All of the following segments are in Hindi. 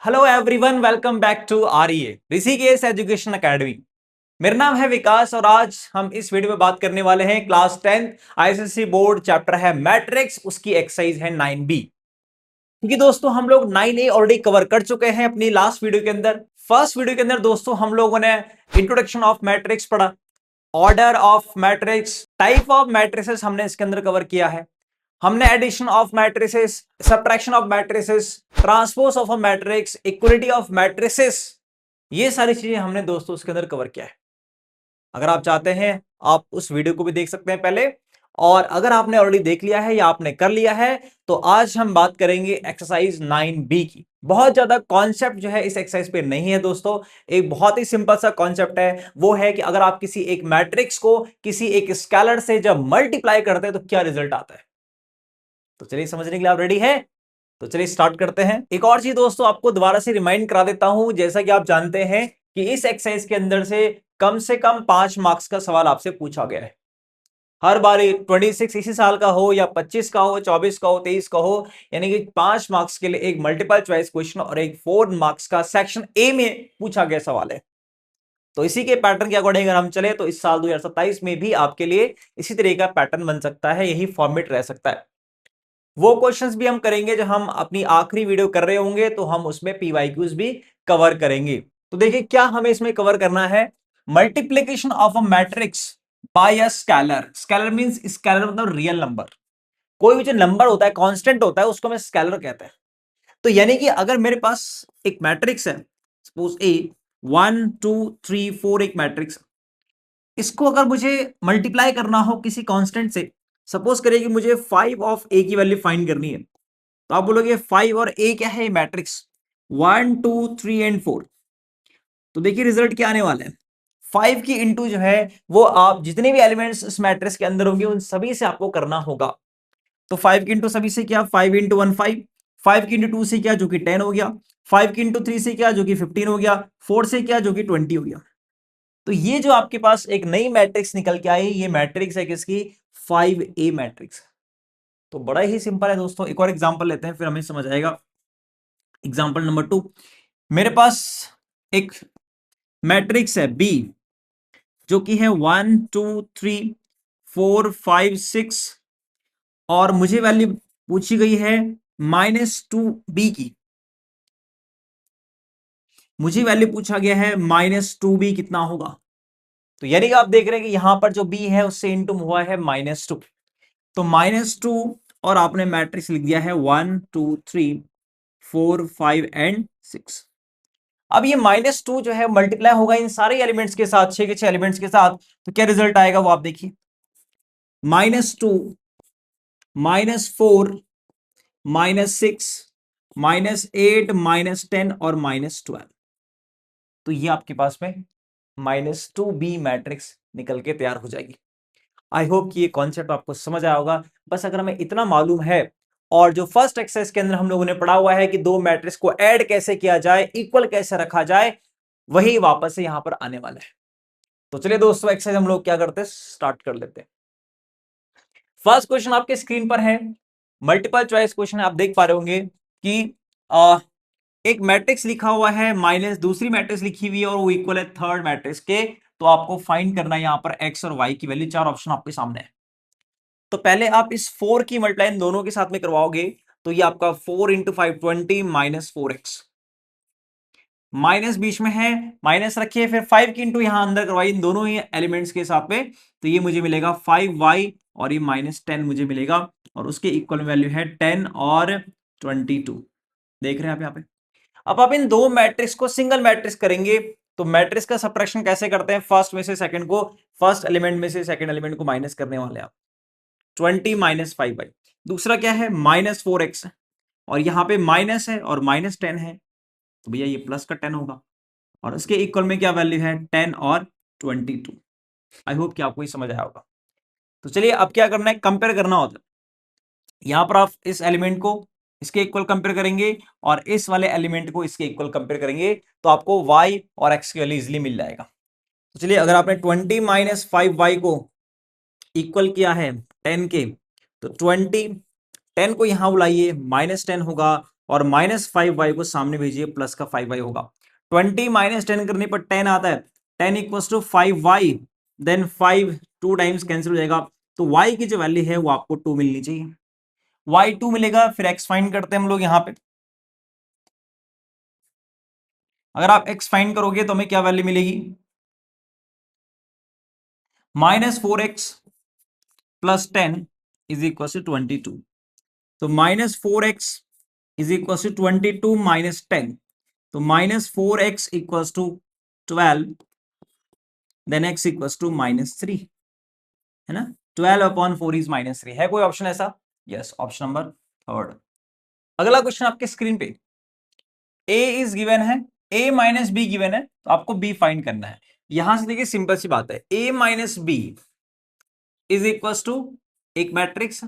Hello everyone, welcome back to REA Rishikesh education academy. मेरा नाम है विकास और आज हम इस वीडियो में बात करने वाले हैं क्लास 10 आईसीएसई बोर्ड। चैप्टर है मैट्रिक्स, उसकी एक्सरसाइज है 9B। क्योंकि दोस्तों हम लोग 9A ऑलरेडी कवर कर चुके हैं अपनी लास्ट वीडियो के अंदर। फर्स्ट वीडियो के अंदर दोस्तों हम लोगों ने इंट्रोडक्शन ऑफ मैट्रिक्स पढ़ा, order of matrix, type of matrices हमने इसके अंदर कवर किया है। हमने addition of matrices, subtraction of matrices, transpose of a matrix, equality of matrices, ये सारी चीजें हमने दोस्तों उसके अंदर कवर किया है। अगर आप चाहते हैं आप उस वीडियो को भी देख सकते हैं पहले, और अगर आपने ऑलरेडी देख लिया है या आपने कर लिया है तो आज हम बात करेंगे एक्सरसाइज 9B की। बहुत ज्यादा कॉन्सेप्ट जो है इस एक्सरसाइज पे नहीं है दोस्तों, एक बहुत ही सिंपल सा कॉन्सेप्ट है। वो है कि अगर आप किसी एक मैट्रिक्स को किसी एक स्केलर से जब मल्टीप्लाई करते हैं तो क्या रिजल्ट आता है। तो चलिए समझने के लिए आप रेडी हैं? तो चलिए स्टार्ट करते हैं। एक और चीज दोस्तों आपको दोबारा से रिमाइंड करा देता हूं, जैसा कि आप जानते हैं कि इस एक्सरसाइज के अंदर से कम 5 मार्क्स का सवाल आपसे पूछा गया है। हर बार 26 इसी साल का हो या 25 का हो, 24 का हो, 23 का हो, यानी कि 5 मार्क्स के लिए एक मल्टीपल चॉइस क्वेश्चन और एक 4 मार्क्स का सेक्शन ए में पूछा गया सवाल है। तो इसी के पैटर्न के अकॉर्डिंग अगर हम चले तो इस साल 2027 में भी आपके लिए इसी तरह का पैटर्न बन सकता है, यही फॉर्मेट रह सकता है। वो क्वेश्चंस भी हम करेंगे जब हम अपनी आखिरी वीडियो कर रहे होंगे, तो हम उसमें पीवाईक्यूज भी कवर करेंगे। तो देखिए क्या हमें इसमें कवर करना है, multiplication of a matrix bye a scalar. Scalar means scalar मतलब रियल नंबर। कोई भी जो नंबर होता है, कांस्टेंट होता है, उसको हम स्केलर कहते हैं। तो यानी कि अगर मेरे पास एक मैट्रिक्स है, सपोज ए 1 2 3 4 एक मैट्रिक्स, इसको अगर मुझे मल्टीप्लाई करना हो किसी कांस्टेंट से, सपोज करिए कि मुझे 5 ऑफ ए की वैल्यू फाइंड करनी है, तो आप बोलोगे 5 और ए क्या है, मैट्रिक्स 1 2 3 एंड 4। तो देखिए रिजल्ट क्या आने वाला है, 5 की इंटू जो है वो आप जितने भी एलिमेंट्स इस मैट्रिक्स के अंदर होंगे उन सभी से आपको करना होगा। तो 5 की इंटू सभी से क्या, 5 इंटू 1 5, 5 की इंटू 2 से क्या जो कि 10 हो गया, 5 की इंटू 3 से क्या जो कि 15 हो गया, 4 से क्या जो कि 20 हो गया। तो ये जो आपके पास एक नई मैट्रिक्स निकल के आई, ये मैट्रिक्स है किसकी, 5A मैट्रिक्स। तो बड़ा ही सिंपल है दोस्तों। एक और एग्जांपल लेते हैं फिर हमें समझ आएगा। एग्जांपल नंबर 2, मेरे पास एक मैट्रिक्स है बी जो कि है 1 2 3 4 5 6, और मुझे वैल्यू पूछी गई है -2b की। मुझे वैल्यू पूछा गया है -2b कितना होगा। तो यानी कि आप देख रहे हैं कि यहां पर जो b है उससे इंटू हुआ है -2। तो -2 और आपने मैट्रिक्स लिख दिया है 1 2 3 4 5 एंड 6। अब ये -2 जो है मल्टीप्लाई होगा इन सारे एलिमेंट्स के साथ, 6 के 6 एलिमेंट्स के साथ, तो क्या रिजल्ट आएगा वो आप देखिए, -2 -4 -6 -8 -10 और -12। तो ये आपके पास में -2b मैट्रिक्स निकल के तैयार हो जाएगी। आई होप कि ये कॉन्सेप्ट आपको समझ आया होगा। बस अगर हमें इतना मालूम है, और जो फर्स्ट एक्सरसाइज के अंदर हम लोगों ने पढ़ा हुआ है कि दो मैट्रिक्स को ऐड कैसे किया जाए, इक्वल कैसे रखा जाए, वही वापस से यहां पर आने वाला है। तो चलिए दोस्तों एक्सरसाइज हम लोग क्या करते हैं, स्टार्ट कर लेते हैं। फर्स्ट क्वेश्चन आपके स्क्रीन पर है, मल्टीपल चॉइस क्वेश्चन है। आप देख पा रहे होंगे कि एक मैट्रिक्स लिखा हुआ है माइनस दूसरी मैट्रिक्स लिखी हुई है और वो इक्वल है थर्ड मैट्रिक्स के। तो आपको फाइंड करना है यहां पर एक्स और वाई की वैल्यू, चार ऑप्शन आपके सामने है। तो पहले आप इस 4 की मल्टीप्लाई दोनों के साथ में करवाओगे, तो ये आपका 4 इंटू 5 20 -4x, माइनस बीच में है, माइनस रखिए, फिर 5 की इंटू यहां अंदर करवाइए इन दोनों ही एलिमेंट्स के साथ में, तो ये मुझे मिलेगा 5y और ये -10 मुझे मिलेगा, और उसके इक्वल वैल्यू है 10 और 22। देख रहे हैं आप यहाँ पे। अब आप इन दो मैट्रिक्स को सिंगल मैट्रिक्स करेंगे, तो मैट्रिक्स का सब्ट्रैक्शन कैसे करते हैं, फर्स्ट में से सेकंड को, फर्स्ट एलिमेंट में से सेकंड एलिमेंट को माइनस करने वाले आप। 20 -5y, दूसरा क्या है -4x, और यहां पे माइनस है और -10 है, तो भैया ये प्लस का 10 होगा, और उसके इक्वल में क्या वैल्यू है 10 और 22। आई होप कि आपको ये समझ आया होगा। तो चलिए अब क्या करना है, कंपेयर करना होता है। यहां पर आप इस एलिमेंट को इसके इक्वल कंपेयर करेंगे और इस वाले एलिमेंट को इसके इक्वल कंपेयर करेंगे, तो आपको y और x की वैल्यू इजिली मिल जाएगा। तो चलिए अगर आपने 20 -5y को इक्वल किया है 10 के, तो 20 10 को यहां बुलाइए, -10 होगा, और -5y को सामने भेजिए, प्लस का 5y होगा। 20 - 10 करने पर 10 आता है, 10 equals to 5y, then 5 2 times cancel हो जाएगा, तो y की जो वैल्यू है वो आपको 2 मिलनी चाहिए। y 2 मिलेगा, फिर x फाइंड करते हैं हम लोग यहाँ पे। अगर आप x फाइंड करोगे तो हमें क्या वैल्यू मिलेगी, -4x plus 10 is equal to 22। तो -4x is equal to 22 minus 10, तो -4x equals to 12, then x equals to -3, है ना। 12/4 इज -3। है कोई ऑप्शन ऐसा? Yes, option number third. अगला क्वेश्चन आपके स्क्रीन पे, a इज गिवन है, a माइनस बी गिवन है, तो आपको b फाइंड करना है। यहां से देखिए सिंपल सी बात है, a minus B is equal to एक मैट्रिक्स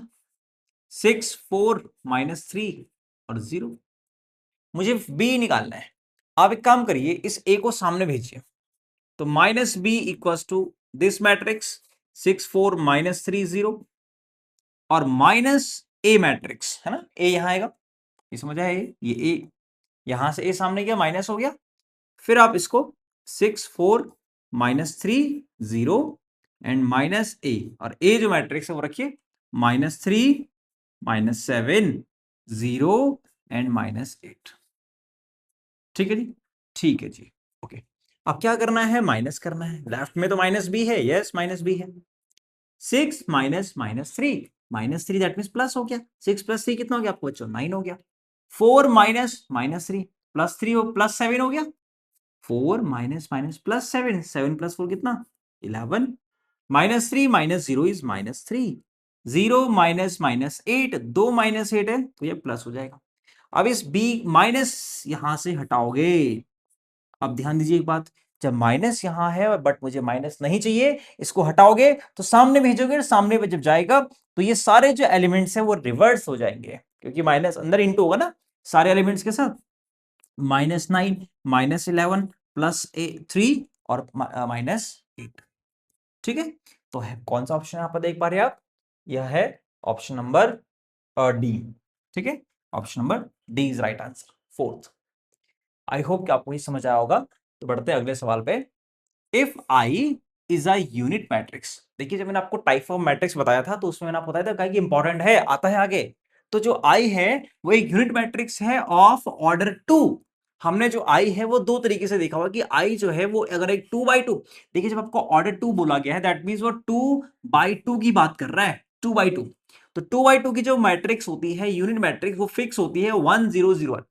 6 4 -3 और 0। मुझे b निकालना है। आप एक काम करिए, इस a को सामने भेजिए, तो -b equal to this matrix 6 4 -3 0 और माइनस a मैट्रिक्स, है ना, a यहां आएगा, ये समझ आया, ये a, यहां से a सामने गया, माइनस हो गया, फिर आप इसको 6 4 -3 0 एंड माइनस a, और a जो मैट्रिक्स है वो रखिए -3 -7 0 एंड -8। ठीक है जी, ठीक है जी, ओके। अब क्या करना है, माइनस करना है। लेफ्ट में तो -b है, यस -b है। 6 -3 -3 दैट मीन्स प्लस हो गया, 6 + 3 कितना हो गया आपको बच्चों, 9 हो गया। 4 -3 +3 हो +7 हो गया, 4 -+ 7, 7 + 4 कितना, 11। -3 -0 इज -3, 0 -8, 2 -8 है तो ये प्लस हो जाएगा। अब इस b माइनस यहां से हटाओगे। अब ध्यान दीजिए एक बात, जब माइनस यहां है बट मुझे माइनस नहीं चाहिए, इसको हटाओगे तो सामने भेजोगे, सामने पे जब जाएगा तो ये सारे जो एलिमेंट्स हैं वो रिवर्स हो जाएंगे, क्योंकि माइनस अंदर इंटू होगा ना सारे एलिमेंट्स के साथ। -9 -11 +3 और -8। ठीक है, तो है कौन सा ऑप्शन यहां पर देख पा रहे हैं आप, यह है ऑप्शन नंबर डी। ठीक है, option number D is right answer, fourth. I hope कि आपको ये समझ आया होगा। तो बढ़ते हैं अगले सवाल पे। If I is a unit matrix, देखिए जब मैंने आपको टाइप ऑफ मैट्रिक्स बताया था तो उसमें मैंने आपको बताया था कि इंपॉर्टेंट है, आता है आगे। तो जो आई है वो एक यूनिट मैट्रिक्स है ऑफ ऑर्डर 2। हमने जो आई है वो दो तरीके से देखा हुआ कि आई जो है वो अगर एक 2/2, देखिए जब आपको ऑर्डर 2 बोला गया है दैट मींस वो 2/2 की बात कर रहा है, 2/2। तो 2/2 की जो मैट्रिक्स होती है यूनिट मैट्रिक्स वो फिक्स होती है 1 0 0।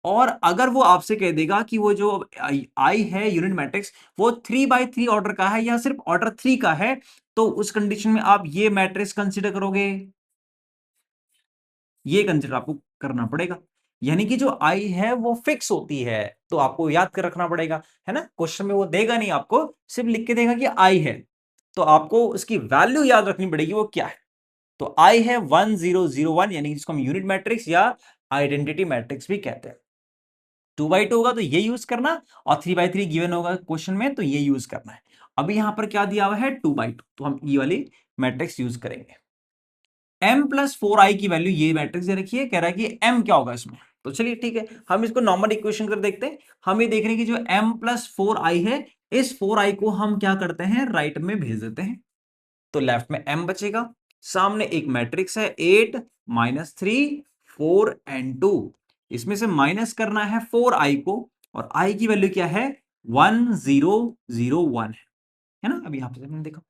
और अगर वो आपसे कह देगा कि वो जो आई है यूनिट मैट्रिक्स वो 3/3 ऑर्डर का है या सिर्फ ऑर्डर 3 का है, तो उस कंडीशन में आप ये मैट्रिक्स कंसीडर करोगे, ये कंसीडर आपको करना पड़ेगा। यानी कि जो आई है वो फिक्स होती है, तो आपको याद कर रखना पड़ेगा, है ना। क्वेश्चन में वो देगा नहीं, आपको सिर्फ लिख के देगा कि आई है, तो आपको उसकी वैल्यू याद रखनी पड़ेगी वो क्या है। तो आई है 1 0 0 1, यानी जिसको हम यूनिट मैट्रिक्स या आइडेंटिटी मैट्रिक्स भी कहते हैं। 2/2 होगा तो ये यूज करना, और 3/3 गिवन होगा क्वेश्चन में तो ये यूज करना है। अभी यहां पर क्या दिया हुआ है, 2/2, तो हम ये वाली मैट्रिक्स यूज करेंगे। m+4i की वैल्यू, ये मैट्रिक्स दे रखी है, कह रहा है कि m क्या होगा इसमें, तो चलिए ठीक है, हम इसको नॉर्मल इक्वेशन कर देखते हैं। हम ये देख रहे हैं कि जो m+4i है, इस 4i को हम क्या करते हैं, राइट में भेज देते हैं, तो लेफ्ट में m बचेगा, सामने एक मैट्रिक्स है 8 -3 4 एंड 2, इसमें से माइनस करना है 4i को, और i की वैल्यू क्या है, 1 0 0 1 है ना। अभी यहां पर हमने देखा,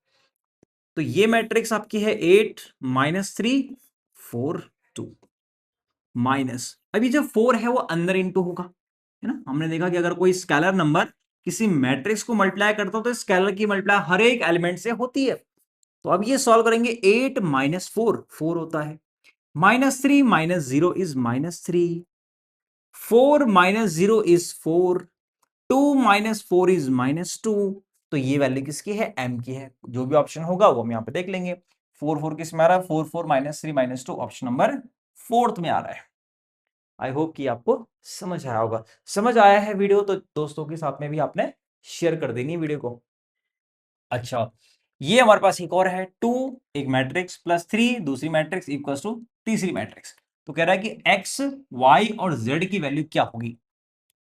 तो ये मैट्रिक्स आपकी है 8 -3 4 2 माइनस, अभी जो 4 है वो अंदर इंटू होगा, है ना। हमने देखा कि अगर कोई स्केलर नंबर किसी मैट्रिक्स को मल्टीप्लाई करता हो तो स्केलर की मल्टीप्लाई हर एक एलिमेंट से होती है। तो अब ये सॉल्व करेंगे, 8 -4 4 होता है, -3 -0 इज -3, 4 -0 इज 4, 2 -4 इज -2। तो ये वैल्यू किसकी है, m की है। जो भी ऑप्शन होगा वो हम यहाँ पे देख लेंगे। 4 4 किस में आ रहा है, 4 4 -3 -2 ऑप्शन नंबर फोर्थ में आ रहा है। आई होप कि आपको समझ आया होगा। समझ आया है वीडियो तो दोस्तों के साथ में भी आपने शेयर कर देनी वीडियो को। अच्छा, ये हमारे पास एक और है 2, एक मैट्रिक्स +3 दूसरी मैट्रिक्स इक्वल्स टू तीसरी मैट्रिक्स। तो कह रहा है कि एक्स, वाई और जेड की वैल्यू क्या होगी।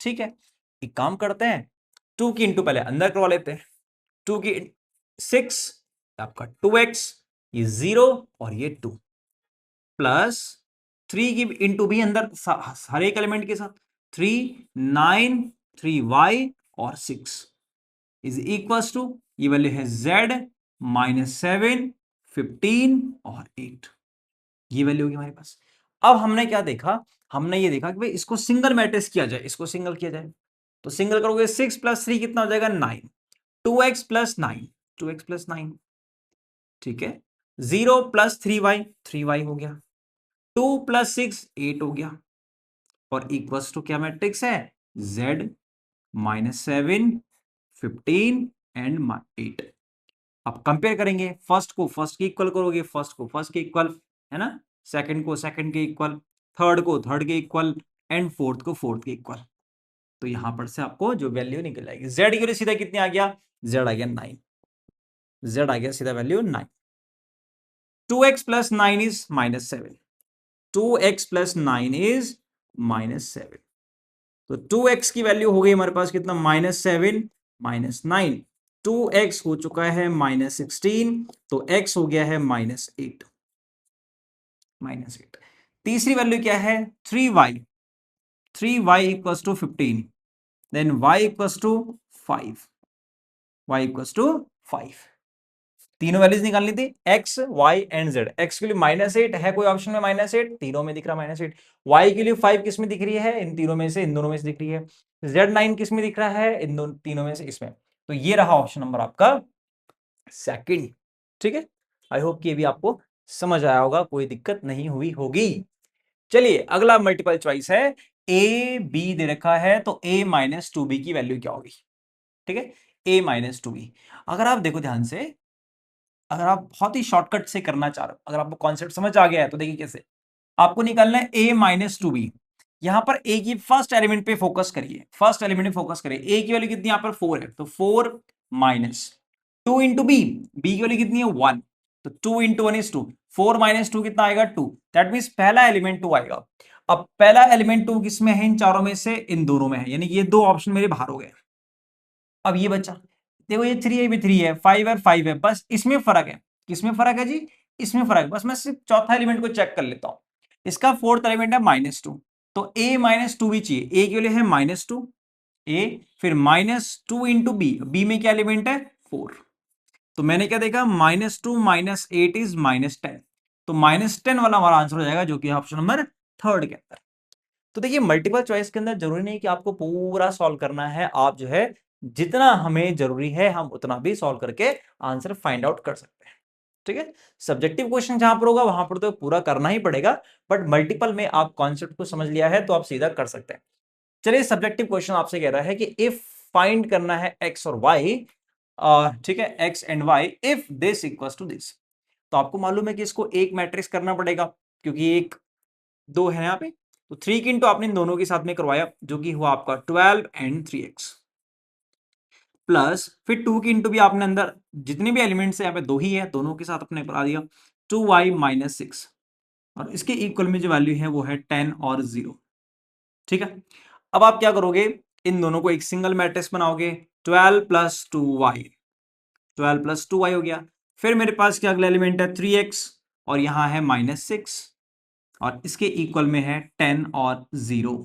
ठीक है, एक काम करते हैं, 2 की इंटू पहले अंदर करवा लेते हैं। 2 की 6 आपका 2x, ये 0 और ये 2 प्लस 3 की इंटू भी अंदर हर एक एलिमेंट के साथ 3, 9, 3y और 6 इज इक्वल्स टू, ये वैल्यू है z -7, 15 और 8। ये वैल्यू होगी हमारे पास। अब हमने क्या देखा, हमने ये देखा कि भाई इसको सिंगल मैट्रिक्स किया जाए, इसको सिंगल किया जाए। तो सिंगल करोगे 6 + 3 कितना हो जाएगा 9, 2x + 9, 2x + 9। ठीक है, 0 + 3y, 3y हो गया, 2 + 6 8 हो गया, और इक्वल्स टू क्या मैट्रिक्स है, z -7, 15 एंड 8। अब कंपेयर करेंगे, फर्स्ट को फर्स्ट के इक्वल करोगे, फर्स्ट को फर्स्ट के इक्वल, है ना, सेकंड को सेकंड के इक्वल, थर्ड को थर्ड के इक्वल एंड फोर्थ को फोर्थ के इक्वल। तो यहां पर से आपको जो वैल्यू निकल जाएगी, z की वैल्यू सीधा कितनी आ गया, z आ गया 9, z आ गया सीधा value 9। 2x + 9 is -7, 2x + 9 is -7। तो 2x की वैल्यू हो गई हमारे पास कितना, -7 -9, 2x हो चुका है -16, तो x हो गया है -8, -8। तीसरी वैल्यू क्या है, 3y, 3y equals to 15, then y equals to 5, y equals to 5। तीनों वैल्यूज निकालनी थी, x, y and z। x के लिए -8 है कोई ऑप्शन में, -8 तीनों में दिख रहा -8। y के लिए 5 किस में दिख रही है, इन तीनों में से, इन दोनों में से दिख रही है। z 9 किस में दिख रहा है, इन दोनों तीनों में से इसमें। तो ये रहा ऑप्शन नंबर आपका सेकंड। ठीक है, आई होप कि ये भी आपको समझ आया होगा, कोई दिक्कत नहीं हुई होगी। चलिए अगला मल्टीपल चॉइस है, a b दे रखा है, तो a - 2b की वैल्यू क्या होगी। ठीक है, a - 2b। अगर आप देखो ध्यान से, अगर आप बहुत ही शॉर्टकट से करना चाह रहे हो, अगर आपको कॉन्सेप्ट समझ आ गया है, तो देखिए कैसे आपको निकालना है a - 2b। यहां पर a की फर्स्ट एलिमेंट पे फोकस करिए, फर्स्ट एलिमेंट पे फोकस करिए। a की वैल्यू कितनी, यहां पर 4 है, तो 4 - 2 इंटू b, b की वैल्यू कितनी है 1, तो 2 इंटू 1 इज 2, 4 - 2 कितना आएगा 2, दैट मीन्स पहला एलिमेंट 2 आएगा। अब पहला एलिमेंट 2 किसमें है, इन चारों में से इन दोनों में है, यानी कि ये दो ऑप्शन मेरे बाहर हो गए। अब ये बचा, देखो ये 3 है, भी 3 है, 5 है, 5 है, बस इसमें फर्क है। किसमें फर्क है जी, इसमें फर्क है। बस मैं सिर्फ चौथा एलिमेंट को चेक कर लेता हूं, इसका फोर्थ एलिमेंट है -2, तो a - 2 भी चाहिए। a के लिए है -2 a, फिर -2 इंटू बी में क्या एलिमेंट है 4। तो मैंने क्या देखा, -2 - 8 इज -10, तो -10 वाला हमारा आंसर हो जाएगा, जो कि ऑप्शन नंबर थर्ड के अंदर। तो देखिए मल्टीपल चॉइस के अंदर जरूरी नहीं कि आपको पूरा सॉल्व करना है, आप जो है जितना हमें जरूरी है हम उतना भी सॉल्व करके आंसर फाइंड आउट कर सकते हैं। ठीक है, सब्जेक्टिव क्वेश्चन जहां पर होगा वहां पर तो पूरा करना ही पड़ेगा, बट मल्टीपल में आप कॉन्सेप्ट को समझ लिया है तो आप सीधा कर सकते हैं। चलिए सब्जेक्टिव क्वेश्चन आपसे कह रहा है कि इफ फाइंड करना है एक्स और वाई, ठीक है, x and y if this equals to this. तो आपको मालूम है कि इसको एक मैट्रिक्स करना पड़ेगा, क्योंकि एक दो है यहाँ पे, तो 3 की इंटू आपने इन दोनों के साथ में करवाया, जो कि हुआ आपका 12 एंड 3x, प्लस फिर 2 की इंटू भी आपने अंदर जितने भी एलिमेंट्स है यहाँ पे दो ही है, दोनों के साथ अपने करा दिया, 2y - 6, और इसके इक्वल में जो वैल्यू है वो है 10 और 0। ठीक है, अब आप क्या करोगे, इन दोनों को एक सिंगल मैट्रिक्स बनाओगे, 12 + 2y, 12 + 2y हो गया। फिर मेरे पास क्या अगला एलिमेंट है 3x, और यहां है -6, और इसके इक्वल में है 10 और 0।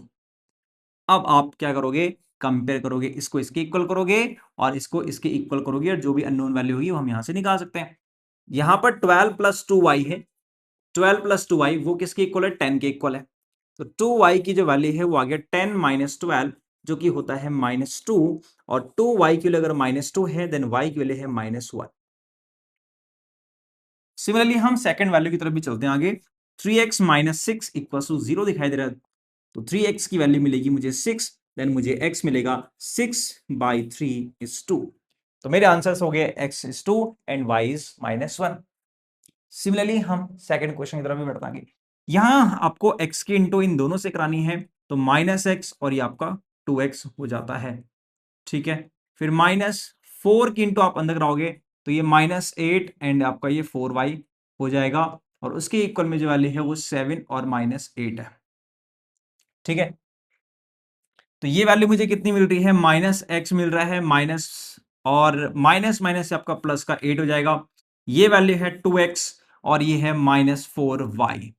अब आप क्या करोगे, कंपेयर करोगे, इसको इसके इक्वल करोगे और इसको इसके इक्वल करोगे, और जो भी अननोन वैल्यू होगी वो हम यहां से निकाल सकते हैं। यहां पर 12 + 2y है, 12 + 2y वो किसके इक्वल है, 10 के इक्वल है। तो 2y की जो वैल्यू है वो आ गया 10 - 12, जो कि होता है -2, और 2y की वैल्यू अगर -2 है देन y की वैल्यू है -1। सिमिलरली हम सेकंड वैल्यू की तरफ भी चलते हैं आगे, 3x - 6 = 0 दिखाई दे रहा है, तो 3x की वैल्यू मिलेगी मुझे 6, देन मुझे x मिलेगा 6/3 is 2। तो मेरे आंसर्स हो गए x is 2 and y is -1। Similarly हम सेकंड क्वेश्चन की तरफ भी बढ़ाएंगे, यहां आपको x की इंटू इन दोनों से करानी है, तो -x और ये आपका 2x हो जाता है। ठीक है, फिर -4 की इंटू आप अंदर कराओगे, तो ये -8 एंड आपका ये 4y हो जाएगा, और उसके इक्वल में जो वैल्यू है वो 7 और -8 है। ठीक है, तो ये वैल्यू मुझे कितनी मिल रही है, -x मिल रहा है, माइनस और माइनस माइनस से आपका प्लस का 8 हो जाएगा। ये वैल्यू है 2x और ये है -4y।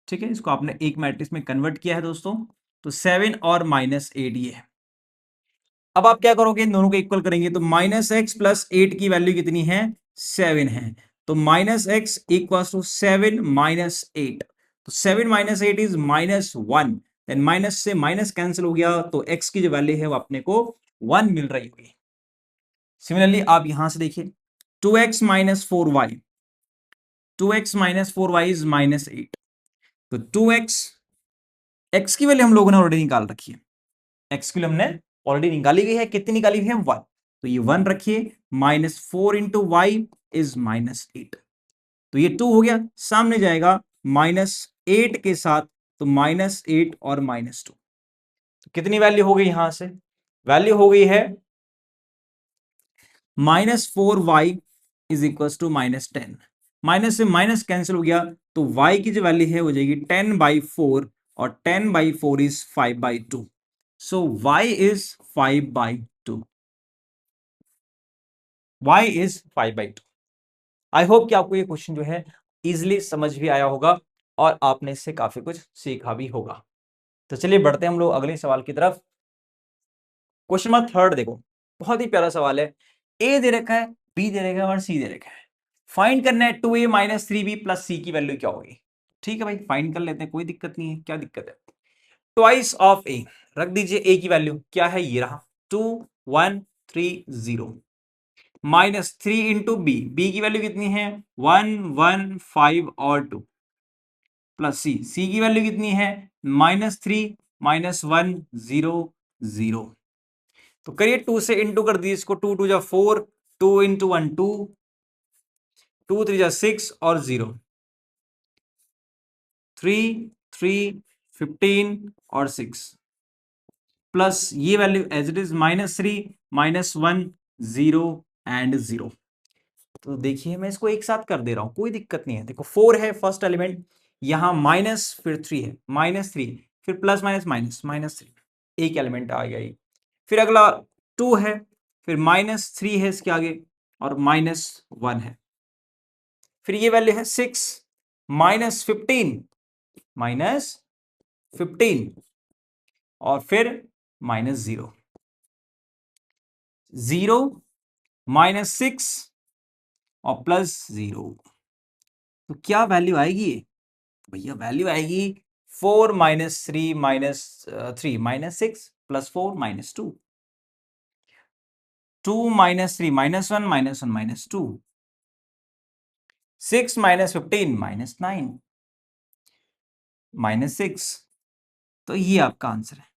ठीक है, इसको आपने एक मैट्रिक्स में कन्वर्ट किया है दोस्तों, तो 7 और -8 ये है। अब आप क्या करोगे, इन दोनों को इक्वल करेंगे, तो -x प्लस 8 की वैल्यू कितनी है, 7 है, तो -x इक्वल्स टू 7 -8, तो 7 -8 इज -1, देन माइनस से माइनस कैंसिल हो गया, तो x की जो वैल्यू है वो अपने को 1 मिल रही होगी। सिमिलरली आप यहां से देखिए, 2x - 4y, 2x - 4y is -8, तो 2x, x की वैल्यू हम लोगों ने ऑलरेडी निकाल रखी है, x की वैल्यू हमने ऑलरेडी निकाली गई है, कितनी निकाली हुई है, 1, तो ये 1 रखिए, -4 इंटू वाई इज -8, तो ये 2 हो गया, सामने जाएगा -8 के साथ, तो -8 और -2, तो कितनी वैल्यू हो गई यहां से, वैल्यू हो गई है -4y is equal to -10, minus से माइनस कैंसिल हो गया, तो y की जो वैल्यू है हो जाएगी 10/4 और 10/4 is 5/2, so y is 5/2, y is 5/2। I hope कि आपको ये क्वेश्चन जो है इजिली समझ भी आया होगा और आपने इससे काफी कुछ सीखा भी होगा। तो चलिए बढ़ते हैं हम लोग अगले सवाल की तरफ। क्वेश्चन नंबर 3 देखो, बहुत ही प्यारा सवाल है। ए दे रखा है, बी दे रखा है और सी दे रखा है, फाइंड करना है 2a - 3b प्लस सी की वैल्यू क्या होगी। ठीक है भाई, फाइंड कर लेते हैं, कोई दिक्कत नहीं है, क्या दिक्कत है, ट्वाइस ऑफ ए, रख दीजिए ए की वैल्यू क्या है, ये रहा 2 1 3 0, -3 इंटू बी, बी की वैल्यू कितनी है 1 1 5 और 2, प्लस सी, सी की वैल्यू कितनी है -3 -1 0 0, तो करिए 2 से इंटू कर दीजिए इसको, 2 2 जा 4, 2 इंटू 1 2, 2 3 जा 6 और 0, 3 3 15 और 6, प्लस ये value as it is -3 -1 0 and 0। तो देखिए मैं इसको एक साथ कर दे रहा हूं, कोई दिक्कत नहीं है। देखो 4 है फर्स्ट एलिमेंट, यहां माइनस, फिर 3 है, -3, फिर प्लस माइनस माइनस -3, एक एलिमेंट आ गया ये। फिर अगला 2 है, फिर -3 है इसके आगे और -1 है, फिर ये वैल्यू है 6 -15 -15 और फिर -0 0 -6 और +0, तो क्या वैल्यू आएगी ये, भैया वैल्यू आएगी 4 -3 -3 -6 +4 -2, 2 -3 -1 -1 -2, 6 -15 -9 -6, तो ये आपका आंसर है।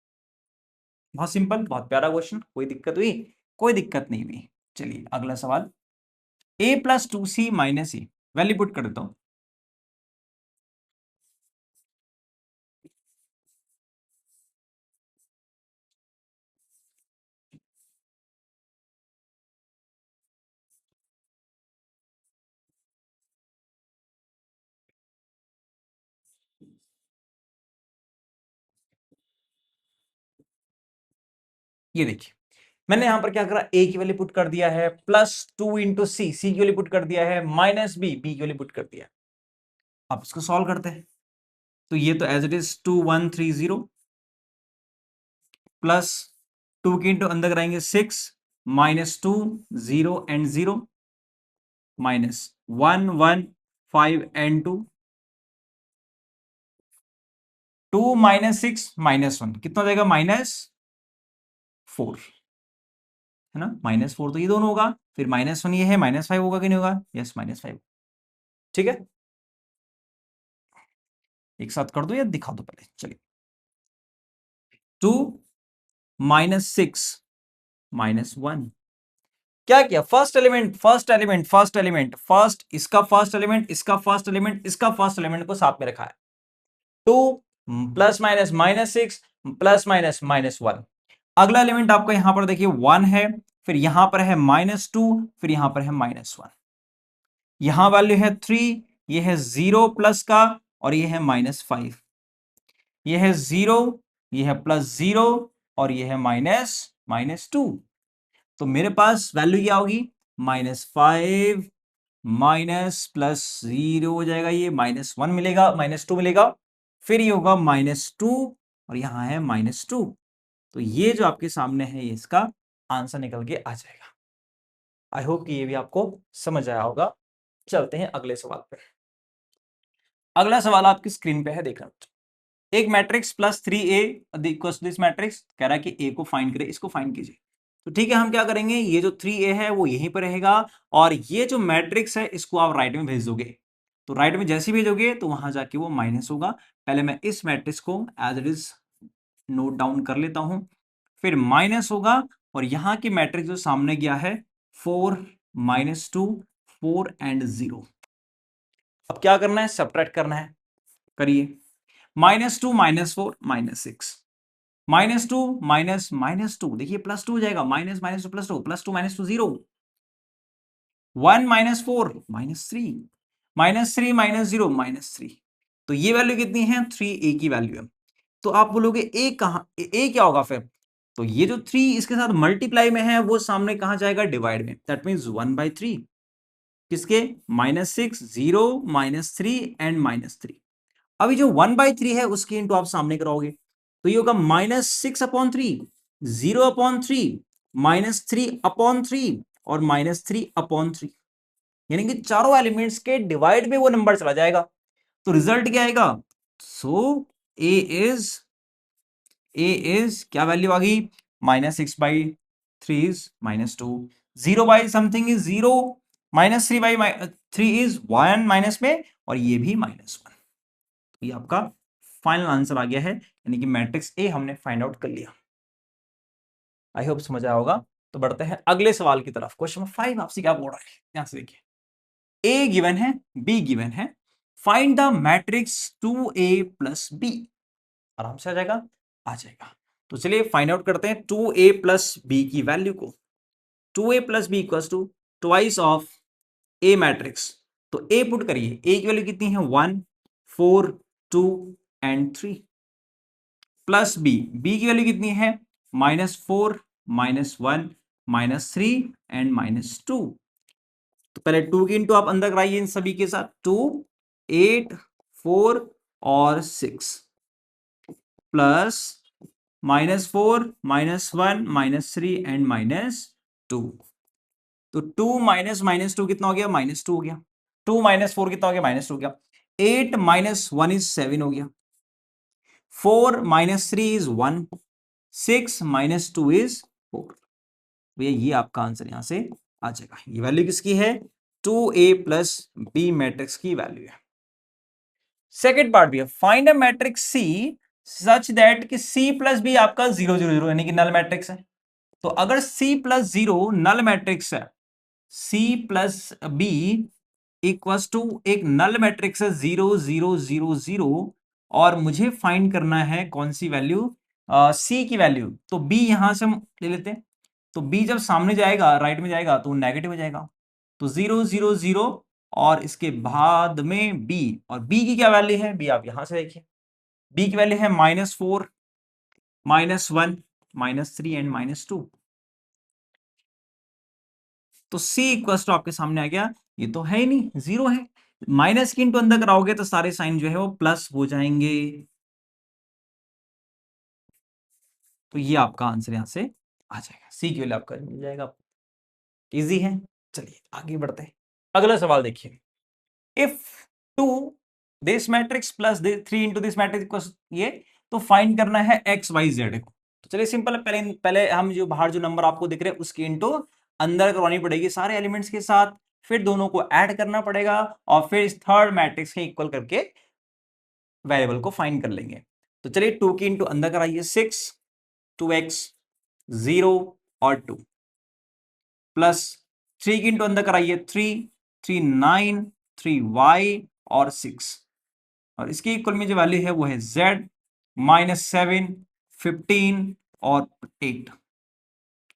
बहुत सिंपल, बहुत प्यारा क्वेश्चन, कोई दिक्कत हुई, कोई दिक्कत नहीं हुई। चलिए अगला सवाल, a + 2c - e, value put कर देता हूं, ये देखिए मैंने यहां पर क्या करा, a की वैल्यू पुट कर दिया है, +2 इंटू सी, सी की वैल्यू पुट कर दिया है, -b, b की वैल्यू पुट कर दिया है। अब इसको सॉल्व करते हैं, तो ये तो एज इट इज 2 1 3 0 प्लस 2 के इंटू अंदर कराएंगे 6 -2 0 एंड 0 -1 1 5 एंड 2, 2 -6 -1 कितना हो जाएगा, -4, है ना, -4 तो ये दोनों होगा, फिर -1 ये है, -5 होगा कि नहीं होगा, यस -5। ठीक है, एक साथ कर दो या दिखा दो पहले, चलिए 2 -6 -1, क्या किया, first element first element first element first, इसका फर्स्ट एलिमेंट, इसका फर्स्ट एलिमेंट, इसका फर्स्ट एलिमेंट को साथ में रखा है, 2 +- -6 +- -1, अगला एलिमेंट आपका यहां पर देखिए 1 है, फिर यहां पर है -2, फिर यहां पर है -1, यहां वैल्यू है 3, ये है 0 प्लस का और ये है -5, ये है 0, ये है +0 और ये है -2। तो मेरे पास वैल्यू क्या होगी, -5 माइनस प्लस 0 हो जाएगा, ये -1 मिलेगा, -2 मिलेगा, फिर ये होगा -2 और यहां है -2। तो ये जो आपके सामने है ये इसका आंसर निकल के आ जाएगा। आई होप कि ये भी आपको समझ आया होगा। चलते हैं अगले सवाल पे। अगला सवाल आपकी स्क्रीन पे है, देखना। एक matrix +3a equals this matrix कह रहा है कि a को फाइंड करे, इसको फाइंड कीजिए। तो ठीक है, हम क्या करेंगे, ये जो 3a है वो यहीं पर रहेगा और ये जो मैट्रिक्स है इसको आप राइट में भेज दोगे। तो राइट में जैसे भेजोगे तो वहां जाके वो माइनस होगा। पहले मैं इस मैट्रिक्स को as it is note down कर लेता हूं, फिर माइनस होगा और यहां की मैट्रिक्स जो सामने गया है 4 -2 4 एंड 0। अब क्या करना है, सब्ट्रैक्ट करना है, करिए। -2 -4 -6, -2 -2 देखिए +2 हो जाएगा, माइनस -2 +2 +2 -2 0, 1 -4 -3 -3 -0 -3। तो ये वैल्यू कितनी है, 3a की वैल्यू है। तो आप बोलोगे ए कहां, ए क्या होगा फिर, तो ये जो 3 इसके साथ मल्टीप्लाई में है वो सामने कहां जाएगा, डिवाइड में। दैट मींस 1/3 किसके, -6 0 -3 एंड -3। अभी जो 1/3 है उसके इंटू आप सामने कराओगे तो ये होगा -6/3 0/3 -3/3 और -3/3, यानी कि चारों एलिमेंट्स के डिवाइड में वो नंबर चला जाएगा। तो रिजल्ट क्या आएगा, सो ए इज क्या वैल्यू आ गई, -6/3 इज -2, 0/समथिंग इज 0, -3/3 इज 1 माइनस में और ये भी -1। ये आपका फाइनल आंसर आ गया है, यानी कि मैट्रिक्स ए हमने फाइंड आउट कर लिया। आई होप समझ आया होगा। तो बढ़ते हैं अगले सवाल की तरफ। क्वेश्चन नंबर 5 आपसे क्या बोल रहा है, यहां से देखिए। ए गिवन है, बी गिवन है, find the matrix 2a + b। आराम से आ जाएगा, आ जाएगा। तो चलिए फाइंड आउट करते हैं 2a + b की वैल्यू को। 2a + b equals to twice of A matrix. तो ए पुट करिए, ए की वैल्यू कितनी है, 1 4 2 एंड 3, प्लस बी, बी की वैल्यू कितनी है, -4 -1 -3 एंड -2। तो पहले 2 की इंटू आप अंदर कराइए इन सभी के साथ, 2 8 4 और 6 प्लस -4 -1 -3 एंड -2। तो 2 -2 कितना हो गया, -2 हो गया। 2 -4 कितना हो गया, -2 हो गया। 8 -1 इज 7 हो गया। 4 -3 इज 1, 6 -2 इज 4। भैया ये आपका आंसर यहां से आ जाएगा। ये वैल्यू किसकी है, 2a + b मैट्रिक्स की वैल्यू है। सेकेंड पार्ट भी है, find a matrix C such that कि C + b आपका 0 0 0 यानी कि नल मैट्रिक्स है। तो अगर C + 0 नल मैट्रिक्स है, C + b इक्वल्स टू एक नल मैट्रिक्स है 0 0 0 0, और मुझे फाइंड करना है कौन सी वैल्यू, C की वैल्यू। तो B यहां से हम ले लेते हैं। तो b जब सामने जाएगा, राइट में जाएगा, तो नेगेटिव हो जाएगा। तो 0 0 0 और इसके बाद में b, और b की क्या वैल्यू है, b आप यहां से देखिए, b की वैल्यू है -4 -1 -3 एंड -2। तो c इक्वल्स टू आपके सामने आ गया, ये तो है ही नहीं, 0 है। माइनस की इंटू अंदर कराओगे तो सारे साइन जो है वो प्लस हो जाएंगे। तो ये आपका आंसर यहां से आ जाएगा, सी की वैल्यू आपका मिल जाएगा। इजी है। चलिए आगे बढ़ते हैं। अगला सवाल देखिए, if 2 this matrix plus 3 into this matrix equals ये, तो फाइंड करना है एक्स वाई जेड को। तो चलिए सिंपल है, पहले पहले हम जो बाहर जो नंबर आपको दिख रहे हैं उसकी इंटू अंदर करवानी पड़ेगी सारे एलिमेंट्स के साथ, फिर दोनों को ऐड करना पड़ेगा और फिर इस थर्ड मैट्रिक्स के इक्वल करके वेरिएबल को फाइंड कर लेंगे। तो चलिए 2 की इंटू अंदर कराइए, 6 2x 0 और 2 प्लस 3 की इंटू अंदर कराइए, 3 3 9 3y और 6, और इसकी इक्वल में जो वैल्यू है वो है z -7 15 और 8।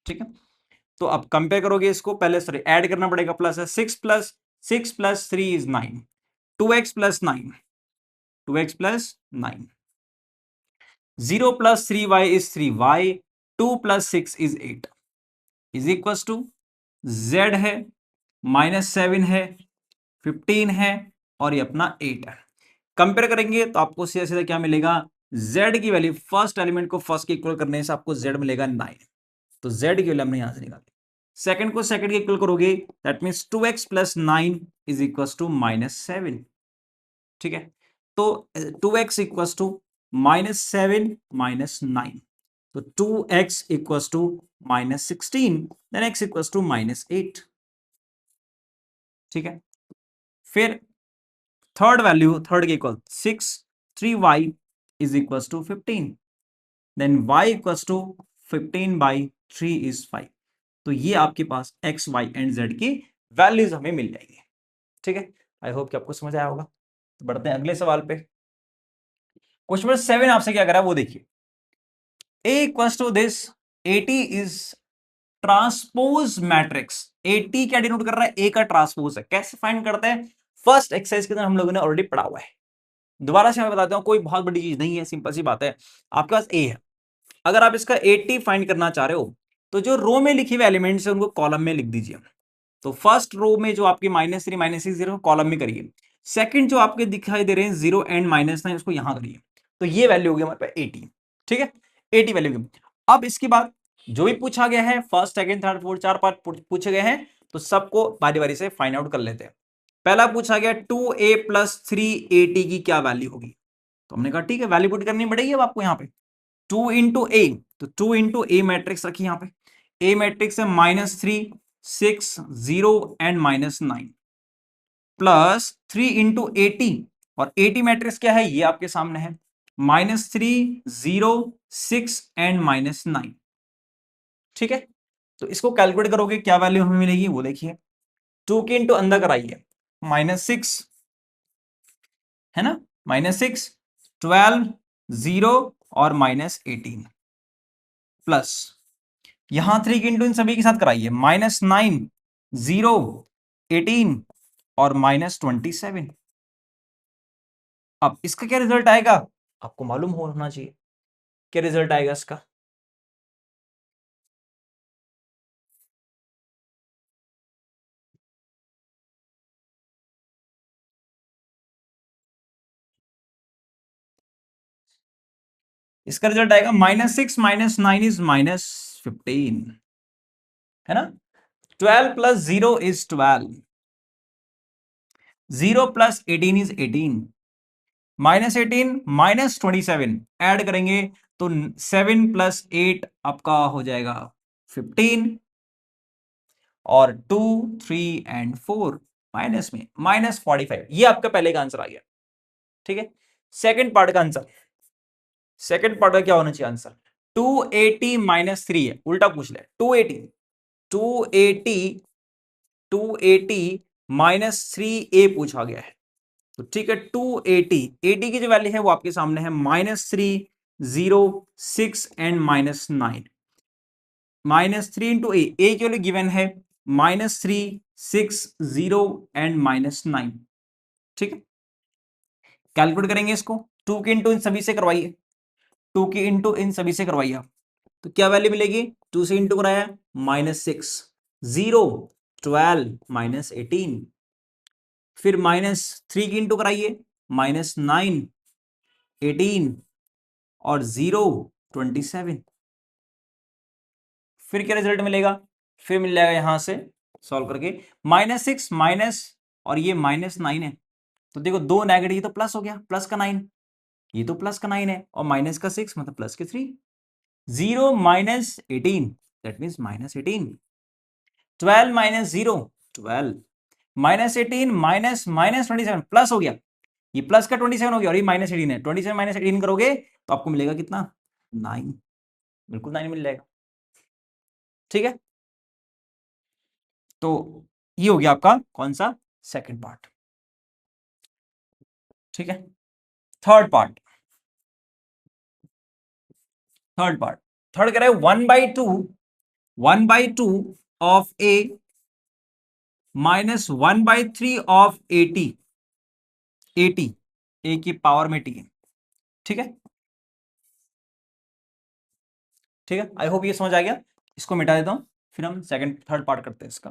ठीक है, तो अब कंपेयर करोगे इसको, पहले सॉरी ऐड करना पड़ेगा, प्लस है 6 + 3 is 9, 2x plus 9, 2x plus 9, 0 plus 3y is 3y, 2 plus 6 is 8 is equal to z है -7 है, 15 है और ये अपना 8 है। कंपेयर करेंगे तो आपको सीधा सीधा क्या मिलेगा, z की वैल्यू फर्स्ट एलिमेंट को फर्स्ट के इक्वल करने से आपको z मिलेगा 9, तो z की वैल्यू हमने यहां से निकाली। सेकंड को सेकंड के इक्वल करोगे, that means 2x plus 9 is equal to -7। ठीक है, तो 2x इक्वल टू -7 -9, तो 2x equal to -16, then x equal to -8। ठीक है, फिर थर्ड वैल्यू, थर्ड के equal 6, 3y is equal to 15, then y equal to 15/3 is 5। तो ये आपके पास x, y एंड z की वैल्यूज हमें मिल जाएंगी। ठीक है, आई होप कि आपको समझ आया होगा। तो बढ़ते हैं अगले सवाल पे। क्वेश्चन नंबर 7 आपसे क्या करा वो देखिए। A equals to this 80 is transpose matrix. 80 क्या डिनोट कर रहा है, A का ट्रांसपोज है। कैसे फाइंड करते हैं, फर्स्ट एक्सरसाइज के अंदर हम लोगों ने ऑलरेडी पढ़ा हुआ है। दोबारा से मैं बताता हूं, कोई बहुत बड़ी चीज नहीं है, सिंपल सी बात है। आपके पास A है, अगर आप इसका 80 फाइंड करना चाह रहे हो तो जो रो में लिखे हुए एलिमेंट्स है उनको कॉलम में लिख दीजिए। तो फर्स्ट रो में जो आपके -3 -6 0 कॉलम में करिए। सेकंड जो आपके दिखाई दे रहे हैं 0 एंड -9 उसको यहां करिए। तो ये वैल्यू होगी हमारे पास 80। ठीक है, 80 वैल्यू होगी। अब इसके बाद जो भी पूछा गया है, first second third fourth 4 part पूछे गए हैं, तो सबको बारी बारी से फाइंड आउट कर लेते हैं। पहला पूछा गया 2a प्लस 3at की क्या वैल्यू होगी। तो हमने कहा ठीक है, वैल्यू पुट करनी पड़ेगी अब आपको यहाँ पे। 2 इंटू ए, तो 2 इंटू ए मैट्रिक्स रखिए यहाँ पे। ए मैट्रिक्स है -3, 6, 0 एंड -9 प्लस 3 इंटू 80, और 80 मैट्रिक्स क्या है ये आपके सामने है, -3, 0, 6 एंड -9। ठीक है, तो इसको कैलकुलेट करोगे क्या वैल्यू हमें मिलेगी वो देखिए। 2 के इंटू अंदर कराइए, -6 है ना, -6, 12, 0 और -18 प्लस यहां 3 के इंटू इन सभी के साथ कराइए, -9, 0, 18 और -27। अब इसका क्या रिजल्ट आएगा, आपको मालूम होना चाहिए क्या रिजल्ट आएगा इसका। इसका रिजल्ट आएगा -6 -9 इज -15, है ना। 12 plus 0 is 12, 0 plus 18 is 18, -18 -27 add करेंगे तो 7 प्लस 8 आपका हो जाएगा 15, और 2, 3 एंड 4 माइनस में -45। ये आपका पहले का आंसर आ गया। ठीक है, सेकंड पार्ट का आंसर, सेकंड पार्ट का क्या होना चाहिए आंसर, 280 -3 है, उल्टा पूछ ले। 280, 280, 280 -3a पूछा गया है। तो ठीक है, 280, 80 की जो वैल्यू है वो आपके सामने है, -3, 0, 6 एंड -9। -3 इंटू ए के लिए गिवन है -3, 6, 0 एंड -9। ठीक है, कैलकुलेट करेंगे इसको, 2 के इंटू इन सभी से करवाइए, 2 के इंटू इन सभी से करवाइए आप, तो क्या वैल्यू मिलेगी, 2 से इंटू कराया -6, 0, 12, -18, फिर -3 की इंटू कराइए, -9, 18 और 0, 27। फिर क्या रिजल्ट मिलेगा, फिर मिल जाएगा यहां से सॉल्व करके -6 माइनस, और ये -9 है, तो देखो दो नेगेटिव तो प्लस हो गया, प्लस का 9, ये तो प्लस का 9 है, और माइनस का 6 मतलब प्लस के 3, 0 -18 दैट मीन्स -18, 12 -0 12, -18 -27 प्लस हो गया, ये प्लस का 27 हो गया और ये -18 है, 27 -18 करोगे तो आपको मिलेगा कितना, 9, बिल्कुल 9 मिल जाएगा। ठीक है, तो ये हो गया आपका कौन सा, सेकंड पार्ट। ठीक है, third part, third part, third कह रहा है 1/2 ऑफ a -1/3 ऑफ 80 80, ए की पावर में टी। ठीक है, ठीक है, आई होप ये समझ आ गया। इसको मिटा देता हूं, फिर हम सेकंड थर्ड पार्ट करते हैं इसका।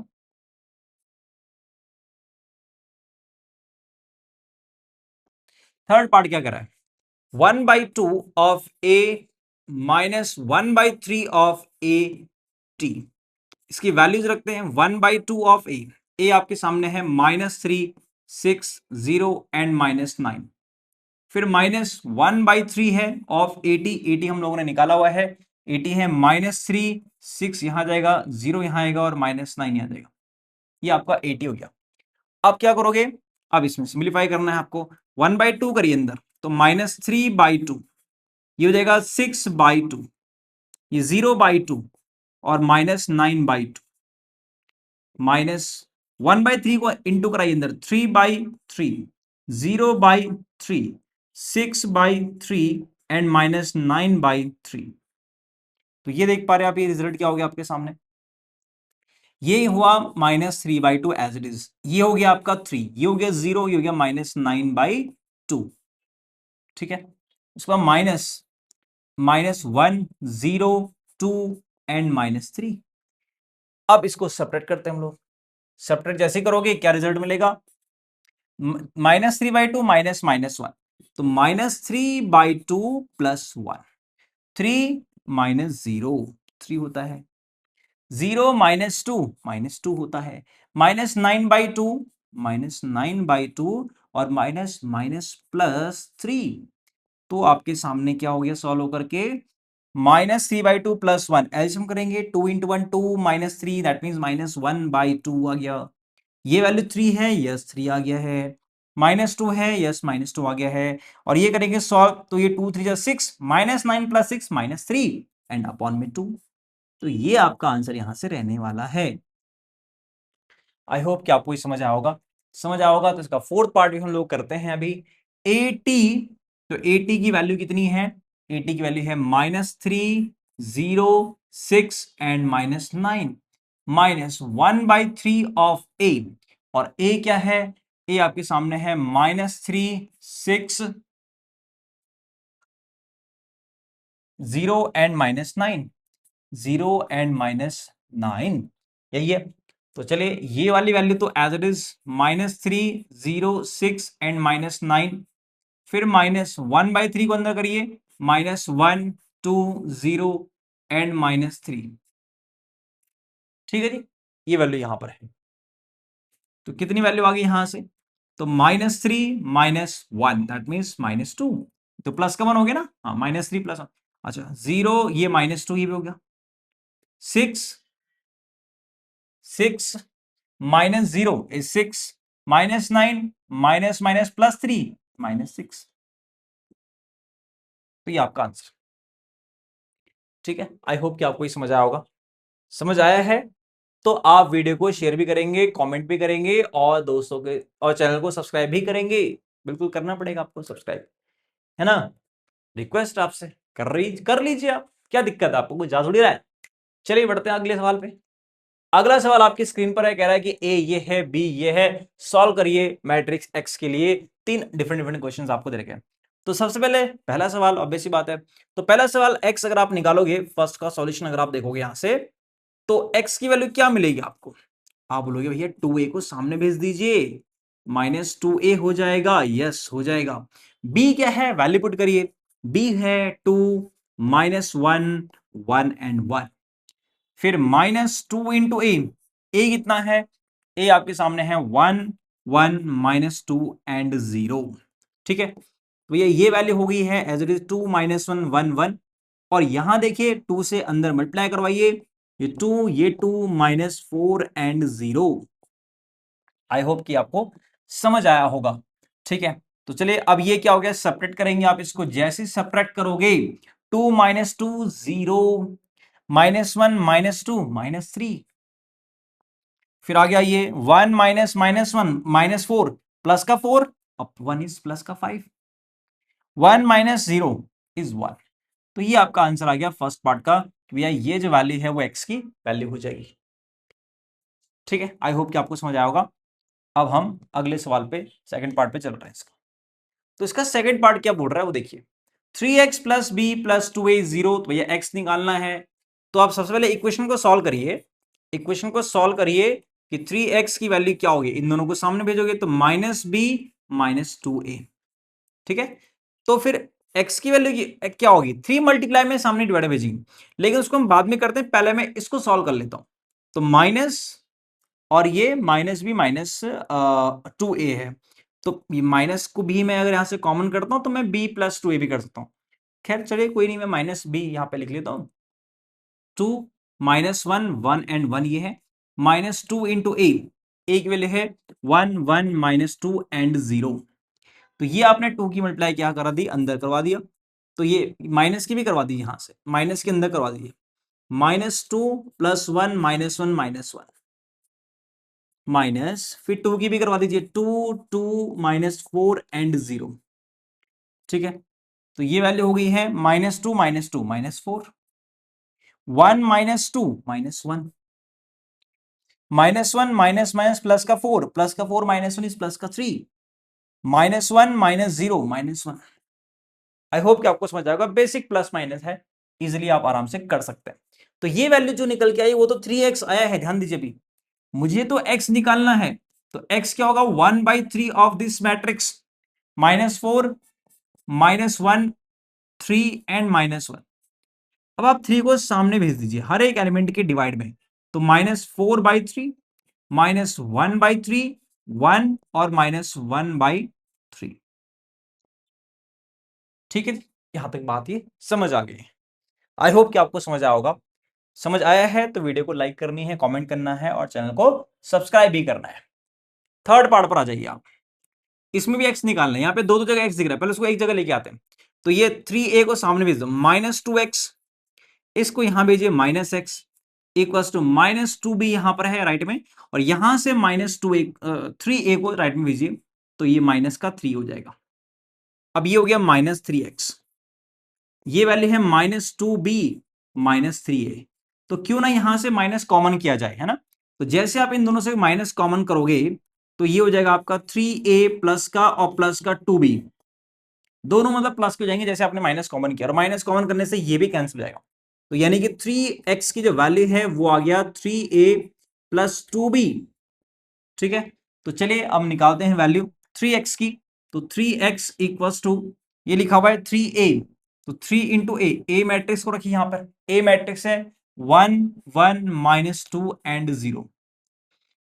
थर्ड पार्ट क्या कर रहा है, 1/2 of A minus 1/3 of A T. इसकी वैल्यूज रखते हैं, 1/2 ऑफ ए, ए आपके सामने है -3, 6, 0 एंड -9। फिर -1/3 है ऑफ 80, 80 हम लोगों ने निकाला हुआ है, 80 है -3, 6 यहां जाएगा, 0 यहां आएगा और -9 यहां जाएगा। ये आपका 80 हो गया। अब क्या करोगे, अब इसमें सिंप्लीफाई करना है आपको, 1/2 करिए अंदर, तो -3/2, ये हो जाएगा 6/2, ये 0/2 और -9/2, -1/3 को इंटू कराइए अंदर, 3/3, 0/3, 6/3 एंड -9/3। तो ये देख पा रहे हैं आप, ये रिजल्ट क्या हो गया आपके सामने, ये हुआ -3/2 एज इट इज, ये हो गया आपका 3, ये हो गया 0, ये हो गया -9/2। ठीक है, उसके बाद -1, 0, 2 एंड -3। अब इसको सेपरेट करते हैं हम लोग, सेपरेट जैसे करोगे क्या रिजल्ट मिलेगा, -3/2 -1, तो -3/2 +1, 3 -0, 3 होता है, 0 -2 -2 होता है, -9/2 -9/2 और माइनस माइनस +3। तो आपके सामने क्या हो गया सॉल्व होकर के, -3/2 +1, एल्सियम करेंगे, 2 × 1 2 -3, दैट मीन्स -1/2 आ गया। ये वैल्यू 3 है, यस 3 आ गया है, -2 है, यस -2 आ गया है। और ये करेंगे सॉल्व, तो ये 2 3 6, -9 + 6 -3 एंड अपॉन में 2। तो ये आपका आंसर यहां से रहने वाला है। आई होप कि आपको ये समझ आया होगा, समझ आया होगा। तो इसका फोर्थ पार्ट भी हम लोग करते हैं अभी। 80, तो 80 की वैल्यू कितनी है, 80 की वैल्यू है -3, 0, 6 एंड -9, -1/3 ऑफ ए, और ए क्या है, ए आपके सामने है -3, 6, 0 एंड -9, 0 एंड -9, यही है। तो चलिए ये वाली वैल्यू तो एज इट इज, -3, 0, 6 एंड -9, फिर -1/3 को अंदर करिए, -1, 2, 0 एंड -3। ठीक है जी, ये वैल्यू यहां पर है। तो कितनी वैल्यू आ गई यहां से, तो -3 -1, दैट मीन्स -2, तो प्लस का 1 हो गया ना, हाँ -3 +1, अच्छा 0, ये -2 ये भी हो गया, 6, 6 -0 is 6, -9 माइनस माइनस +3 -6। तो ये आपका आंसर। ठीक है, आई होप कि आपको ये समझ आया होगा। समझ आया है तो आप वीडियो को शेयर भी करेंगे, कमेंट भी करेंगे और दोस्तों के और चैनल को सब्सक्राइब भी करेंगे। बिल्कुल करना पड़ेगा आपको सब्सक्राइब, है ना, रिक्वेस्ट आपसे, कर लीजिए आप, क्या दिक्कत है आपको, कुछ जा थोड़ी रहा है। चलिए बढ़ते हैं अगले सवाल पे। अगला सवाल आपकी स्क्रीन पर है, कह रहा है कि ए ये है, बी ये है, सॉल्व करिए मैट्रिक्स एक्स के लिए। 3 डिफरेंट डिफरेंट क्वेश्चंस आपको दे रखे हैं। तो सबसे पहले पहला सवाल, ऑब्वियस सी बात है, तो पहला सवाल एक्स अगर आप निकालोगे, फर्स्ट का सॉल्यूशन अगर आप देखोगे यहां से, तो एक्स की वैल्यू क्या मिलेगी आपको, आप बोलोगे भैया 2a को सामने भेज दीजिए, -2a हो जाएगा, यस हो जाएगा। बी क्या है, वैल्यू पुट करिए, बी है 2, -1, 1 एंड 1, फिर -2 इंटू ए कितना है, ए आपके सामने है 1, 1, -2 एंड 0। ठीक है, तो ये वैल्यू हो गई है एज इट इज 2, -1, 1, 1, और यहां देखिए 2 से अंदर मल्टीप्लाई करवाइए, ये 2, ये 2, -4 एंड 0। आई होप कि आपको समझ आया होगा। ठीक है, तो चलिए अब ये क्या हो गया, सेपरेट करेंगे आप इसको, जैसे सेपरेट करोगे 2 -2 0, -1 -2 -3, फिर आ गया ये 1 -1 -4, प्लस का 4, अब 1 इज प्लस का 5, 1 -0 इज 1। तो ये आपका आंसर आ गया फर्स्ट पार्ट का, भैया ये जो वैल्यू है वो एक्स की वैल्यू हो जाएगी। ठीक है, आई होप कि आपको समझ आया होगा। अब हम अगले सवाल पे, सेकंड पार्ट पे चल रहे हैं इसका। तो इसका सेकंड पार्ट क्या बोल रहा है वो देखिए, 3x plus B plus 2a 0, तो भैया x निकालना है। तो आप सबसे पहले इक्वेशन को सॉल्व करिए, इक्वेशन को सॉल्व करिए कि 3x की वैल्यू क्या होगी, इन दोनों को सामने भेजोगे तो -b-2a, ठीक है। तो फिर x की वैल्यू क्या होगी, 3 मल्टीप्लाई में सामने डिवाइड भेजेंगे, लेकिन उसको हम बाद में करते हैं, पहले मैं इसको सॉल्व कर लेता हूं। तो माइनस और ये -b-2a है, तो माइनस को भी मैं अगर यहां से कॉमन करता हूं तो मैं b प्लस 2a भी कर सकता हूं। खैर चलिए कोई नहीं, मैं -b यहां पे लिख लेता हूं। 2 -1 1 एंड 1 ये है, -2 इंटू a, एक वैल्यू है 1 1 -2 एंड 0। तो ये आपने 2 की मल्टीप्लाई क्या करा दी, अंदर करवा दिया। तो ये माइनस की भी करवा दी, यहां से माइनस के अंदर करवा दीजिए, -2 + 1 -1 -1 माइनस, फिर 2 की भी करवा दीजिए, 2 2 -4 एंड 0, ठीक है। तो ये वैल्यू हो गई है -2 -2 -4, 1 -2 -1, -1 माइनस माइनस प्लस का 4, प्लस का 4 -1 इज प्लस का 3, -1 -0 -1। आई होप कि आपको समझ आएगा, बेसिक प्लस माइनस है, इजिली आप आराम से कर सकते हैं। तो ये वैल्यू जो निकल के आई वो तो 3x आया है, ध्यान दीजिए। अभी मुझे तो x निकालना है, तो x क्या होगा, 1/3 ऑफ दिस मैट्रिक्स, -4 -1 3 एंड -1। अब आप 3 को सामने भेज दीजिए हर एक एलिमेंट के डिवाइड में, तो -4/3 -1/3 1 और -1/3, ठीक है जी। यहां तक बात ये समझ आ गई, आई होप कि आपको समझ आया होगा। समझ आया है तो वीडियो को लाइक करनी है, कमेंट करना है और चैनल को सब्सक्राइब भी करना है। थर्ड पार्ट पर आ जाइए आप, इसमें भी एक्स निकालना है, यहाँ पे दो दो जगह एक्स दिख रहा है, पहले उसको एक जगह लेके आते हैं। तो ये 3a को सामने भेज दो, -2x, इसको यहां भेजिए -x इक्वल्स टू -2b यहां पर है राइट में, और यहां से -3a को राइट में भेजिए, तो ये माइनस का 3 हो जाएगा। अब ये हो गया -3x, ये वैल्यू है -2b -3a, तो क्यों ना यहां से माइनस कॉमन किया जाए, है ना। तो जैसे आप इन दोनों से माइनस कॉमन करोगे तो ये हो जाएगा आपका 3a प्लस का और प्लस का 2b, दोनों मतलब प्लस के हो जाएंगे, जैसे आपने माइनस कॉमन किया, और माइनस कॉमन करने से ये भी कैंसिल हो जाएगा। तो यानी कि 3x की जो वैल्यू है वो आ गया 3a प्लस 2b, ठीक है। तो चलिए अब निकालते हैं वैल्यू 3x की, तो 3x इक्वल्स टू, ये लिखा हुआ है 3a, तो 3 इंटू ए मैट्रिक्स को रखिए यहां पर, ए मैट्रिक्स है 1 1 -2 एंड 0,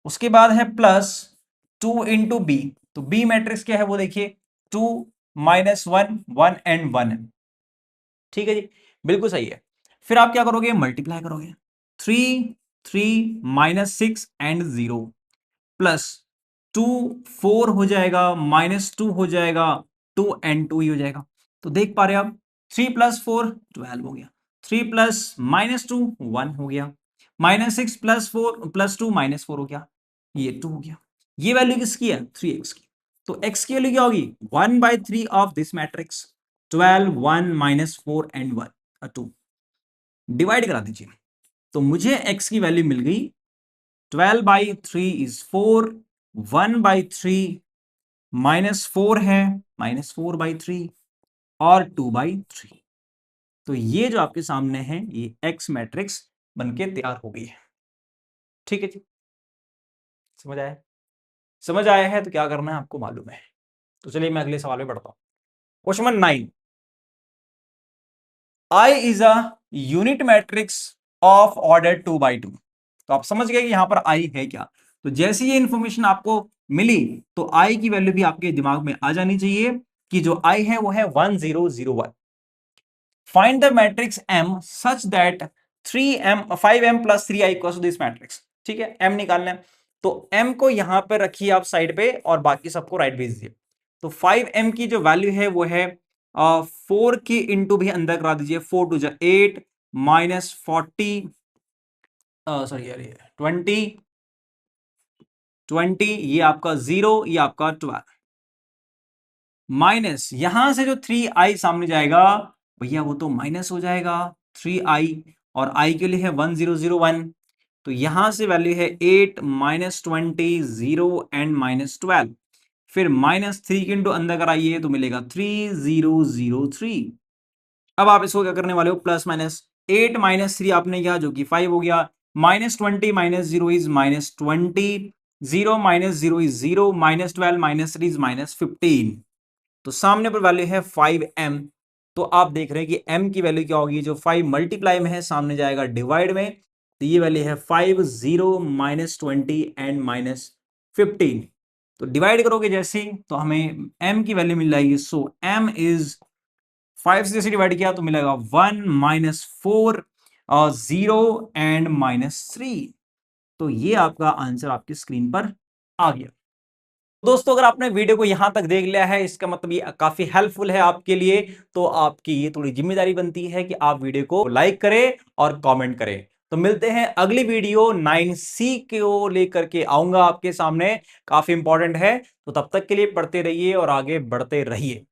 उसके बाद है प्लस 2 इंटू बी, तो बी मैट्रिक्स क्या है वो देखिए, 2 -1 1 एंड 1 है, ठीक है जी, बिल्कुल सही है। फिर आप क्या करोगे, मल्टीप्लाई करोगे, 3 3 -6 एंड 0 प्लस 2 4 हो जाएगा, -2 हो जाएगा, 2 एंड 2 ही हो जाएगा। तो देख पा रहे हैं आप, 3 + 4 12 हो गया, 3 प्लस -2 1 हो गया, -6 प्लस 4 प्लस 2 -4 हो गया, ये 2 हो गया। ये वैल्यू किसकी है, 3x की। तो x की वैल्यू क्या होगी, 1/3 of this matrix, 12 1 -4 and 1 2, divide करा दीजिए, तो मुझे x की वैल्यू मिल गई 12/3 इज 4, 1/3 -4 है, -4/3 और 2/3। तो ये जो आपके सामने है ये x मैट्रिक्स बनके तैयार हो गई है, ठीक है जी। समझ आया, समझ आया है तो क्या करना है आपको मालूम है। तो चलिए मैं अगले सवाल में बढ़ता हूं। Question number 9, I is a unit matrix of order 2/2। तो आप समझ गए कि यहां पर I है क्या। तो जैसे ये इंफॉर्मेशन आपको मिली तो I की वैल्यू भी आपके दिमाग में आ जानी चाहिए कि जो I है वो है 1001। Find the matrix M such that 3m 5m + 3i equals to this matrix, ठीक है। M निकालना है, तो M को यहां पर रखिए आप साइड पे और बाकी सबको राइट भेज दीजिए। तो 5m की जो वैल्यू है वो है 4 की इंटू भी अंदर करा दीजिए, 4 2 जा 8 -40 सॉरी यार 20 20, ये आपका 0, ये आपका 12, माइनस यहां से जो 3i सामने जाएगा भैया वो तो माइनस हो जाएगा 3i, और i के लिए है 1001, तो यहां से वैल्यू है 8 -20 0 एंड -12। फिर -3 के इंटू अंदर कराइए तो मिलेगा 3003। अब आप इसको क्या करने वाले हो, प्लस माइनस 8 -3 आपने किया जो कि 5 हो गया, -20 -0 इज -20, 0 -0 इज 0, -12 -3 इज -15। तो सामने पर वैल्यू है 5m। तो आप देख रहे हैं कि m की वैल्यू क्या होगी, जो 5 मल्टीप्लाई में है सामने जाएगा डिवाइड में, तो ये वैल्यू है 5 0 -20 एंड -15। तो डिवाइड करोगे जैसे तो हमें m की वैल्यू मिल जाएगी। सो m इज 5 से जैसे डिवाइड किया तो मिलेगा 1 -4 0 एंड -3। तो ये आपका आंसर आपकी स्क्रीन पर आ गया। दोस्तों अगर आपने वीडियो को यहां तक देख लिया है, इसका मतलब ये काफी हेल्पफुल है आपके लिए, तो आपकी ये थोड़ी जिम्मेदारी बनती है कि आप वीडियो को लाइक करें और कमेंट करें। तो मिलते हैं अगली वीडियो 9C को लेकर के आऊंगा आपके सामने, काफी इंपॉर्टेंट है। तो तब तक के लिए पढ़ते रहिए और आगे बढ़ते रहिए।